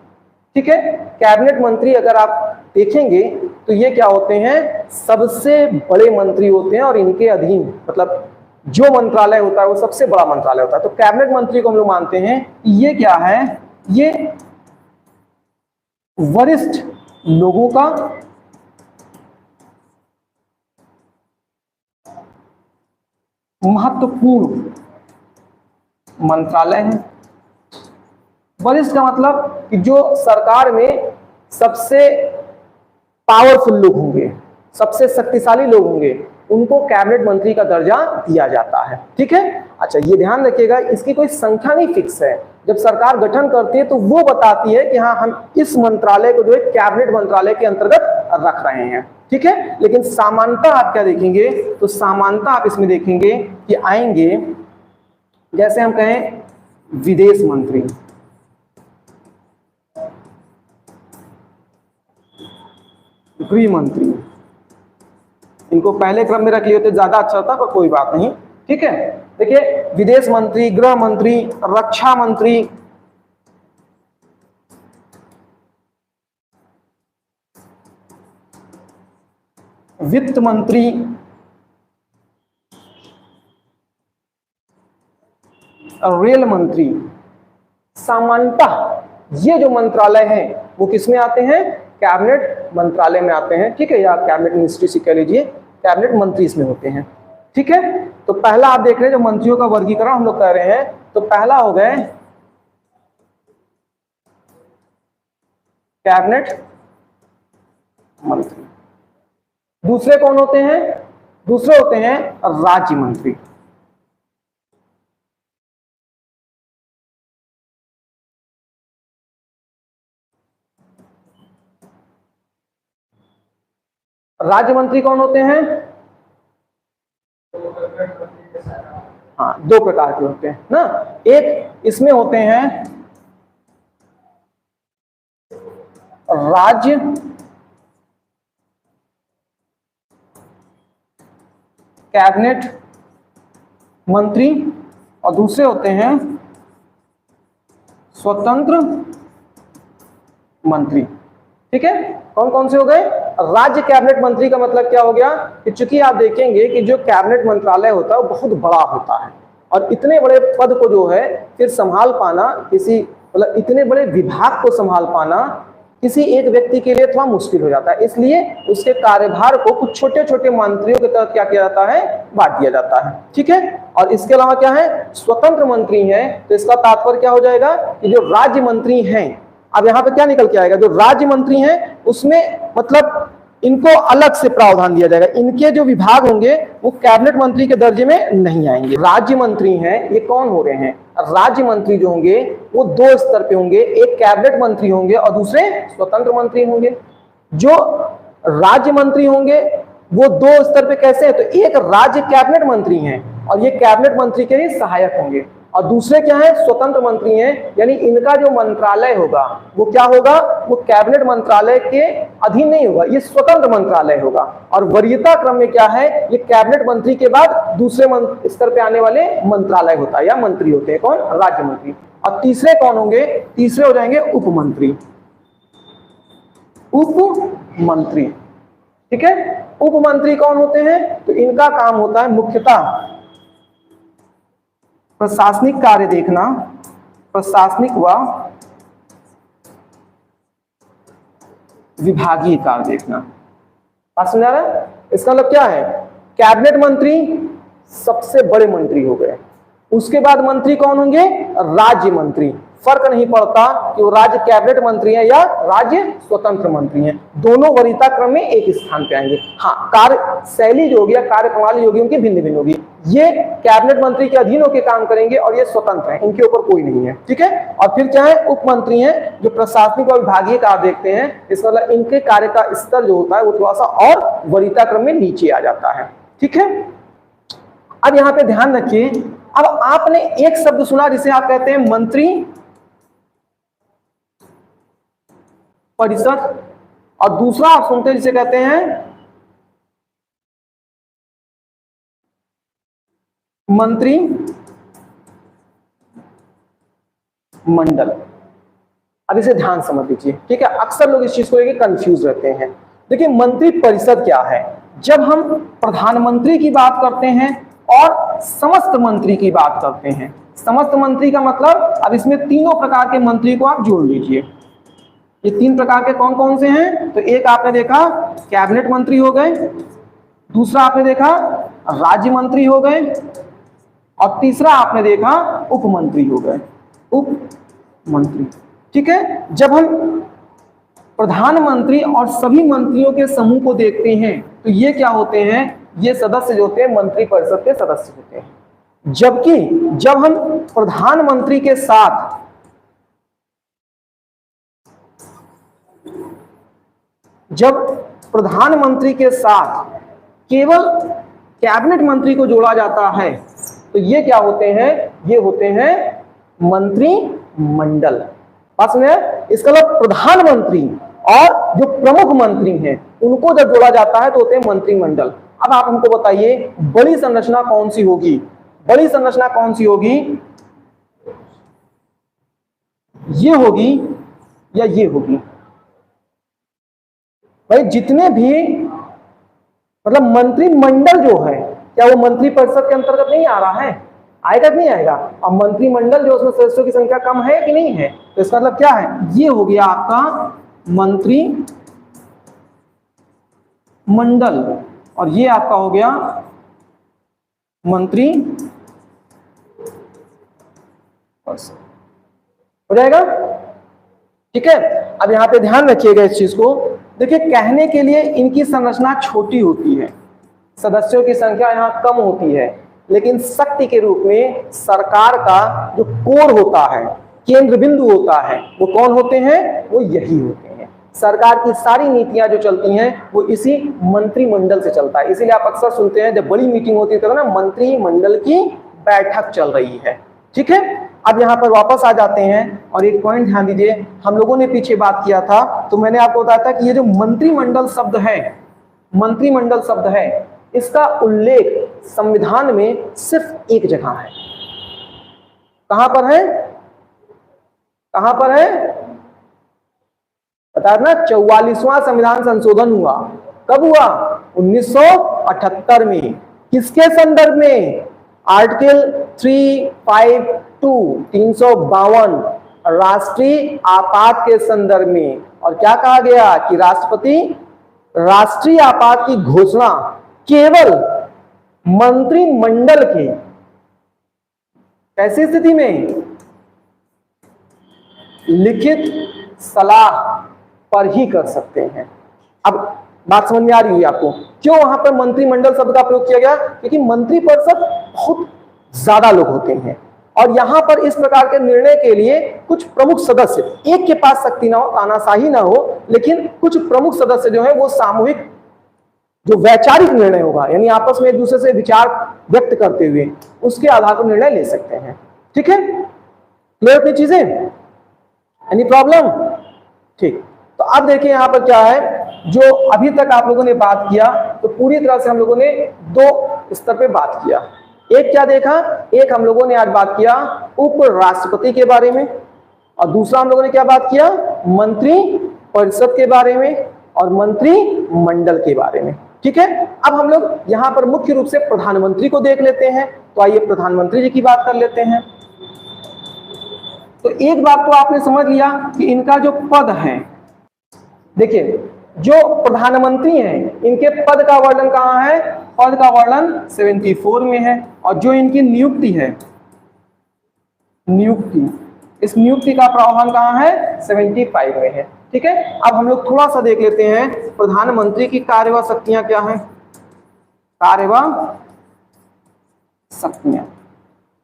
ठीक है, कैबिनेट मंत्री अगर आप देखेंगे तो ये क्या होते हैं? सबसे बड़े मंत्री होते हैं और इनके अधीन, मतलब जो मंत्रालय होता है वो सबसे बड़ा मंत्रालय होता है। तो कैबिनेट मंत्री को हम लोग मानते हैं ये क्या है, ये वरिष्ठ लोगों का महत्वपूर्ण मंत्रालय है। वरिष्ठ का मतलब कि जो सरकार में सबसे पावरफुल लोग होंगे, सबसे शक्तिशाली लोग होंगे, उनको कैबिनेट मंत्री का दर्जा दिया जाता है। ठीक है, अच्छा ये ध्यान रखिएगा, इसकी कोई संख्या नहीं फिक्स है। जब सरकार गठन करती है तो वो बताती है कि हाँ हम इस मंत्रालय को जो है कैबिनेट मंत्रालय के अंतर्गत रख रहे हैं। ठीक है, लेकिन सामान्यतः आप क्या देखेंगे, तो सामान्यतः आप इसमें देखेंगे कि आएंगे, जैसे हम कहें विदेश मंत्री, गृह मंत्री, इनको पहले क्रम में रख लिए तो ज्यादा अच्छा होता, पर कोई बात नहीं। ठीक है, देखिए विदेश मंत्री, गृह मंत्री, रक्षा मंत्री, वित्त मंत्री, रेल मंत्री, सामान्यतः ये जो मंत्रालय हैं वो किसमें आते हैं, कैबिनेट मंत्रालय में आते हैं। ठीक है, या कैबिनेट मिनिस्ट्री से कह लीजिए, कैबिनेट मंत्री इसमें होते हैं। ठीक है, तो पहला आप देख रहे हैं जो मंत्रियों का वर्गीकरण हम लोग कर रहे हैं, तो पहला हो गए कैबिनेट मंत्री। दूसरे कौन होते हैं, दूसरे होते हैं राज्य मंत्री। राज्य मंत्री कौन होते हैं, हाँ दो प्रकार के होते हैं ना, एक इसमें होते हैं राज्य कैबिनेट मंत्री और दूसरे होते हैं स्वतंत्र मंत्री। ठीक है, कौन कौन से हो गए, राज्य कैबिनेट मंत्री का मतलब क्या हो गया कि चूंकि आप देखेंगे कि जो कैबिनेट मंत्रालय होता है वो बहुत बड़ा होता है, और इतने बड़े पद को जो है फिर संभाल पाना, किसी मतलब इतने बड़े विभाग को संभाल पाना किसी एक व्यक्ति के लिए थोड़ा मुश्किल हो जाता है, इसलिए उसके कार्यभार को कुछ छोटे छोटे मंत्रियों के तहत क्या किया जाता है, बांट दिया जाता है। ठीक है, और इसके अलावा क्या है, स्वतंत्र मंत्री है, तो इसका तात्पर्य क्या हो जाएगा कि जो राज्य मंत्री हैं, अब यहाँ पे क्या निकल के आएगा, जो राज्य मंत्री हैं उसमें मतलब इनको अलग से प्रावधान दिया जाएगा, इनके जो विभाग होंगे वो कैबिनेट मंत्री के दर्जे में नहीं आएंगे। राज्य मंत्री हैं ये कौन हो रहे हैं, राज्य मंत्री जो होंगे वो दो स्तर पे होंगे, एक कैबिनेट मंत्री होंगे और दूसरे स्वतंत्र मंत्री होंगे। जो राज्य मंत्री होंगे वो दो स्तर पे कैसे है, तो एक राज्य कैबिनेट मंत्री हैं और ये कैबिनेट मंत्री के ही सहायक होंगे, और दूसरे क्या है, स्वतंत्र मंत्री हैं, यानी इनका जो मंत्रालय होगा वो क्या होगा, वो कैबिनेट मंत्रालय के अधीन नहीं होगा, ये स्वतंत्र मंत्रालय होगा। और वरीयता क्रम में क्या है, ये कैबिनेट मंत्री के बाद दूसरे स्तर पे आने वाले मंत्रालय होता है या मंत्री होते हैं, कौन, राज्य मंत्री। और तीसरे कौन होंगे, तीसरे हो जाएंगे उप मंत्री, उप मंत्री। ठीक है, उप मंत्री कौन होते हैं, तो इनका काम होता है मुख्यतः प्रशासनिक कार्य देखना, प्रशासनिक व विभागीय कार्य देखना। बात समझ आ रहा है, इसका मतलब क्या है, कैबिनेट मंत्री सबसे बड़े मंत्री हो गए, उसके बाद मंत्री कौन होंगे, राज्य मंत्री। फर्क नहीं पड़ता कि वो राज्य कैबिनेट मंत्री है या राज्य स्वतंत्र मंत्री हैं, दोनों वरीयता क्रम में एक स्थान पे आएंगे। हाँ, कार्य शैली जो होगी, कार्य प्रणाली होगी उनकी भिन्न भिन्न होगी, ये कैबिनेट मंत्री के अधीन होकर काम करेंगे और ये स्वतंत्र हैं, इनके ऊपर कोई नहीं है। ठीक है, और फिर क्या है, उप मंत्री हैं जो प्रशासनिक और विभागीय कार्य देखते हैं, इसका मतलब इनके कार्य का स्तर जो होता है वो थोड़ा सा और वरीयता क्रम में नीचे आ जाता है। ठीक है, अब यहाँ पे ध्यान रखिए, अब आपने एक शब्द सुना जिसे आप कहते हैं मंत्री परिषद, और दूसरा आप सुनते हैं जिसे कहते हैं मंत्री मंडल। अब इसे ध्यान समझ लीजिए। ठीक है, अक्सर लोग इस चीज को लेकर कंफ्यूज रहते हैं। देखिए मंत्री परिषद क्या है, जब हम प्रधानमंत्री की बात करते हैं और समस्त मंत्री की बात करते हैं। समस्त मंत्री का मतलब, अब इसमें तीनों प्रकार के मंत्री को आप जोड़ लीजिए। ये तीन प्रकार के कौन कौन से हैं? तो एक आपने देखा कैबिनेट मंत्री हो गए, दूसरा आपने देखा राज्य मंत्री हो गए, और तीसरा आपने देखा उप मंत्री हो गए, उप मंत्री। ठीक है, जब हम प्रधानमंत्री और सभी मंत्रियों के समूह को देखते हैं तो ये क्या होते हैं? ये सदस्य जो होते हैं मंत्रिपरिषद के सदस्य होते हैं। जबकि जब हम प्रधानमंत्री के साथ केवल कैबिनेट मंत्री को जोड़ा जाता है तो ये क्या होते हैं? ये होते हैं मंत्रिमंडल। बात समझे? इसका मतलब प्रधानमंत्री और जो प्रमुख मंत्री हैं उनको जब जोड़ा जाता है तो होते हैं मंत्रिमंडल। अब आप हमको बताइए बड़ी संरचना कौन सी होगी? बड़ी संरचना कौन सी होगी? ये होगी या ये होगी? भाई जितने भी मतलब मंत्रिमंडल जो है, क्या वो मंत्रिपरिषद के अंतर्गत नहीं आ रहा है? आएगा कि नहीं आएगा? अब मंत्रिमंडल जो उसमें सदस्यों की संख्या कम है कि नहीं है, तो इसका मतलब क्या है? ये हो गया आपका मंत्रिमंडल और ये आपका हो गया मंत्री हो जाएगा। ठीक है, अब यहां पे ध्यान रखिएगा इस चीज को। देखिए, कहने के लिए इनकी संरचना छोटी होती है, सदस्यों की संख्या यहां कम होती है, लेकिन शक्ति के रूप में सरकार का जो कोर होता है, केंद्र बिंदु होता है, वो कौन होते हैं? वो यही होते हैं। सरकार की सारी नीतियां जो चलती हैं वो इसी मंत्रिमंडल से चलता है। इसीलिए आप अक्सर सुनते हैं जब बड़ी मीटिंग होती है तो ना मंत्रिमंडल की बैठक चल रही है। ठीक है, अब यहाँ पर वापस आ जाते हैं और एक पॉइंट ध्यान दीजिए। हम लोगों ने पीछे बात किया था तो मैंने आपको बताया था कि ये जो मंत्रिमंडल शब्द है, मंत्रिमंडल शब्द है, इसका उल्लेख संविधान में सिर्फ एक जगह है। कहां पर है? कहां पर है? बता ना, 44वां संविधान संशोधन हुआ। कब हुआ? 1978 में। किसके संदर्भ में? आर्टिकल 352 राष्ट्रीय आपात के संदर्भ में। और क्या कहा गया कि राष्ट्रपति राष्ट्रीय आपात की घोषणा केवल मंत्रिमंडल के कैसी स्थिति में? लिखित सलाह पर ही कर सकते हैं। अब बात समझ में आ रही है आपको क्यों वहां पर मंत्रिमंडल शब्द का प्रयोग किया गया? क्योंकि मंत्रिपरिषद बहुत ज्यादा लोग होते हैं और यहां पर इस प्रकार के निर्णय के लिए कुछ प्रमुख सदस्य, एक के पास शक्ति ना हो, तानाशाही ना हो, लेकिन कुछ प्रमुख सदस्य जो है वो सामूहिक जो वैचारिक निर्णय होगा, यानी आपस में एक दूसरे से विचार व्यक्त करते हुए उसके आधार पर निर्णय ले सकते हैं। ठीक है, क्लियर की चीजें? Any problem? ठीक, तो अब देखिए यहां पर क्या है, जो अभी तक आप लोगों ने बात किया तो पूरी तरह से हम लोगों ने दो स्तर पे बात किया। एक क्या देखा? एक हम लोगों ने आज बात किया उपराष्ट्रपति के बारे में, और दूसरा हम लोगों ने क्या बात किया? मंत्री परिषद के बारे में और मंत्रिमंडल के बारे में। ठीक है, अब हम लोग यहां पर मुख्य रूप से प्रधानमंत्री को देख लेते हैं। तो आइए प्रधानमंत्री जी की बात कर लेते हैं। तो एक बात तो आपने समझ लिया कि इनका जो पद है, देखिए जो प्रधानमंत्री हैं इनके पद का वर्णन कहां है? पद का वर्णन 74 में है। और जो इनकी नियुक्ति है, नियुक्ति, इस नियुक्ति का प्रावधान कहां है? 75 में है। ठीक है, अब हम लोग थोड़ा सा देख लेते हैं प्रधानमंत्री की कार्य व शक्तियां क्या हैं। कार्य व शक्तियां,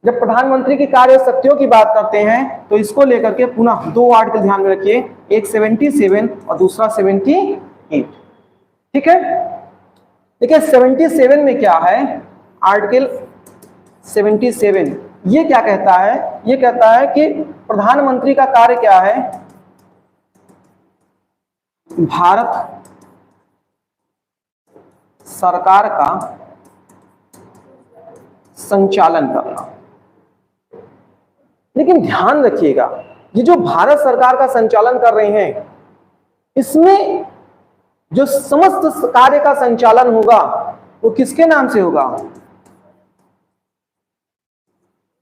जब प्रधानमंत्री की कार्य शक्तियों की बात करते हैं तो इसको लेकर के पुनः दो आर्टिकल ध्यान में रखिए, एक 77 और दूसरा 78। ठीक है, देखिए 77 में क्या है? आर्टिकल 77 ये क्या कहता है? ये कहता है कि प्रधानमंत्री का कार्य क्या है? भारत सरकार का संचालन करना। लेकिन ध्यान रखिएगा, ये जो भारत सरकार का संचालन कर रहे हैं इसमें जो समस्त कार्य का संचालन होगा वो किसके नाम से होगा?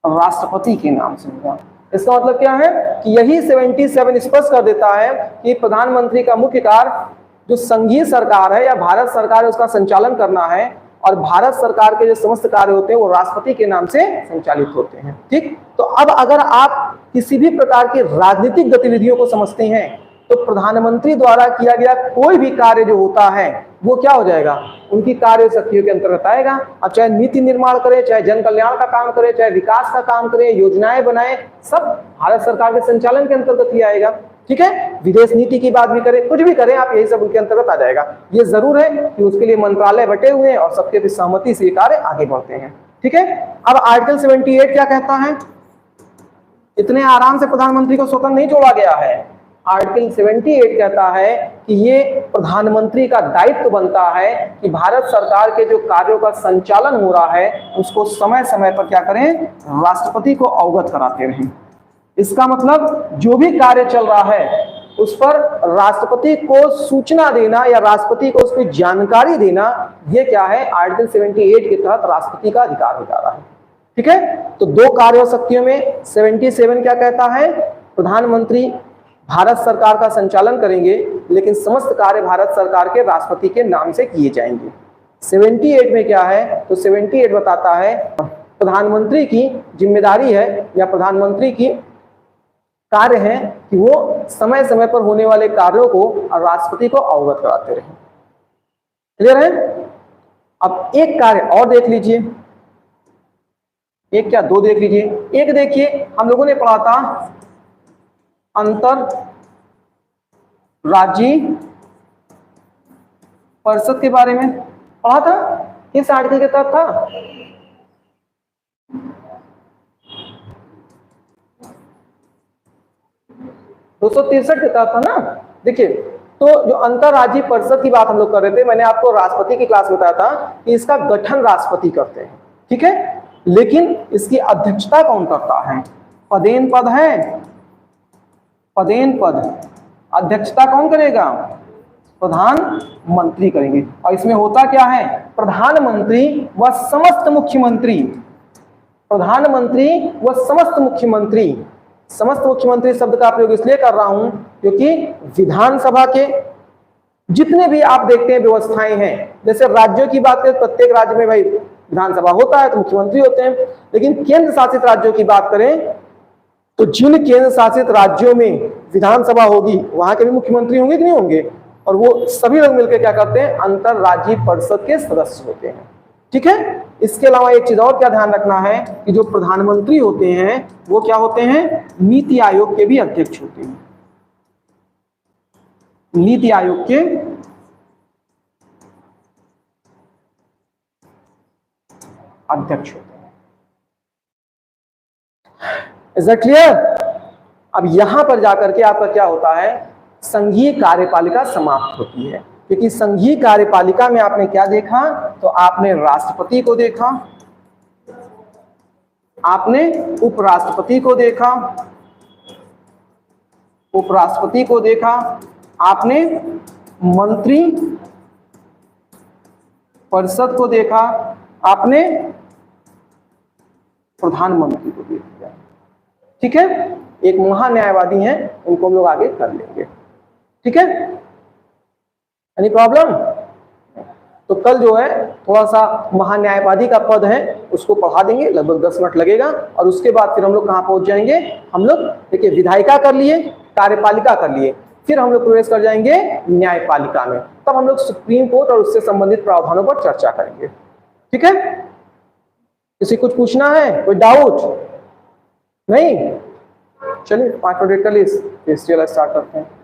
राष्ट्रपति के नाम से होगा। इसका मतलब क्या है कि यही 77 स्पष्ट कर देता है कि प्रधानमंत्री का मुख्य कार्य जो संघीय सरकार है या भारत सरकार है उसका संचालन करना है, और भारत सरकार के जो समस्त कार्य होते हैं वो राष्ट्रपति के नाम से संचालित होते हैं। ठीक, तो अब अगर आप किसी भी प्रकार की राजनीतिक गतिविधियों को समझते हैं तो प्रधानमंत्री द्वारा किया गया कोई भी कार्य जो होता है वो क्या हो जाएगा, उनकी कार्य शक्तियों के अंतर्गत आएगा। अब चाहे नीति निर्माण करे, चाहे जन कल्याण का काम करे, चाहे विकास का काम करे, योजनाएं बनाए, सब भारत सरकार के संचालन के अंतर्गत ही आएगा। ठीक है, विदेश नीति की बात भी करें, कुछ भी करें आप, यही सब उनके अंतर्गत आ जाएगा। ये जरूर है कि उसके लिए मंत्रालय बटे हुए हैं और सबके सहमति से कार्य आगे बढ़ते हैं। ठीक है, अब आर्टिकल 78 क्या कहता है? इतने आराम से प्रधानमंत्री को स्वतंत्र नहीं छोड़ा गया है। आर्टिकल 78 कहता है कि ये प्रधानमंत्री का दायित्व बनता है कि भारत सरकार के जो कार्यों का संचालन हो रहा है उसको समय समय पर क्या करें, राष्ट्रपति को अवगत कराते रहें। इसका मतलब जो भी कार्य चल रहा है उस पर राष्ट्रपति को सूचना देना या राष्ट्रपति को उसकी जानकारी देना, ये क्या है, आर्टिकल 78 के तहत राष्ट्रपति का अधिकार हो जा रहा है। ठीक है, तो दो कार्य शक्तियों में 77 क्या कहता है, प्रधानमंत्री भारत सरकार का संचालन करेंगे लेकिन समस्त कार्य भारत सरकार के राष्ट्रपति के नाम से किए जाएंगे। 78 में क्या है, तो 78 बताता है प्रधानमंत्री की जिम्मेदारी है या प्रधानमंत्री की कार्य है कि वो समय समय पर होने वाले कार्यों को राष्ट्रपति को अवगत कराते रहे। क्लियर है? अब एक कार्य और देख लीजिए, एक क्या दो देख लीजिए। एक देखिए, हम लोगों ने पढ़ा था अंतर राज्यीय परिषद के बारे में, पढ़ा था, किस आर्टिकल के तहत था? दो 263 के तहत था ना। देखिए, तो जो अंतरराज्यीय परिषद की बात हम लोग कर रहे थे, मैंने आपको राष्ट्रपति की क्लास बताया था कि इसका गठन राष्ट्रपति करते हैं। ठीक है, लेकिन इसकी अध्यक्षता कौन करता है? पदेन पद है, पदेन पद, अध्यक्षता कौन करेगा? प्रधानमंत्री करेंगे। और इसमें होता क्या है, प्रधानमंत्री व समस्त मुख्यमंत्री, प्रधानमंत्री व समस्त मुख्यमंत्री, समस्त मुख्यमंत्री शब्द का प्रयोग इसलिए कर रहा हूं क्योंकि विधानसभा के जितने भी आप देखते हैं व्यवस्थाएं हैं, जैसे राज्यों की बात करें, प्रत्येक राज्य में भाई विधानसभा होता है तो मुख्यमंत्री होते हैं, लेकिन केंद्र शासित राज्यों की बात करें तो जिन केंद्र शासित राज्यों में विधानसभा होगी वहां के भी मुख्यमंत्री होंगे कि नहीं होंगे, और वो सभी लोग मिलकर क्या करते हैं, अंतरराज्यीय परिषद के सदस्य होते हैं। ठीक है, इसके अलावा एक चीज और क्या ध्यान रखना है कि जो प्रधानमंत्री होते हैं वो क्या होते हैं, नीति आयोग के भी अध्यक्ष होते हैं। नीति आयोग के अध्यक्ष होते हैं। Is that clear? अब यहां पर जाकर के आपका क्या होता है, संघीय कार्यपालिका समाप्त होती है। क्योंकि संघीय कार्यपालिका में आपने क्या देखा, तो आपने राष्ट्रपति को देखा, आपने उपराष्ट्रपति को देखा, उपराष्ट्रपति को देखा, आपने मंत्री परिषद को देखा, आपने प्रधानमंत्री को देख लिया। ठीक है, एक महान्यायवादी हैं, उनको हम लोग आगे कर लेंगे। ठीक है, एनी प्रॉब्लम? तो कल जो है थोड़ा सा महान्यायवादी का पद है उसको पढ़ा देंगे, लगभग 10 मिनट लगेगा, और उसके बाद फिर हम लोग कहाँ पहुंच जाएंगे, हम लोग देखिए विधायिका कर लिए, कार्यपालिका कर लिए, फिर हम लोग प्रवेश कर जाएंगे न्यायपालिका में। तब हम लोग सुप्रीम कोर्ट और उससे संबंधित प्रावधानों पर चर्चा करेंगे। ठीक है, किसी कुछ पूछना है, कोई डाउट नहीं? चलिए 5 मिनट कर लिए, स्टार्ट करते हैं।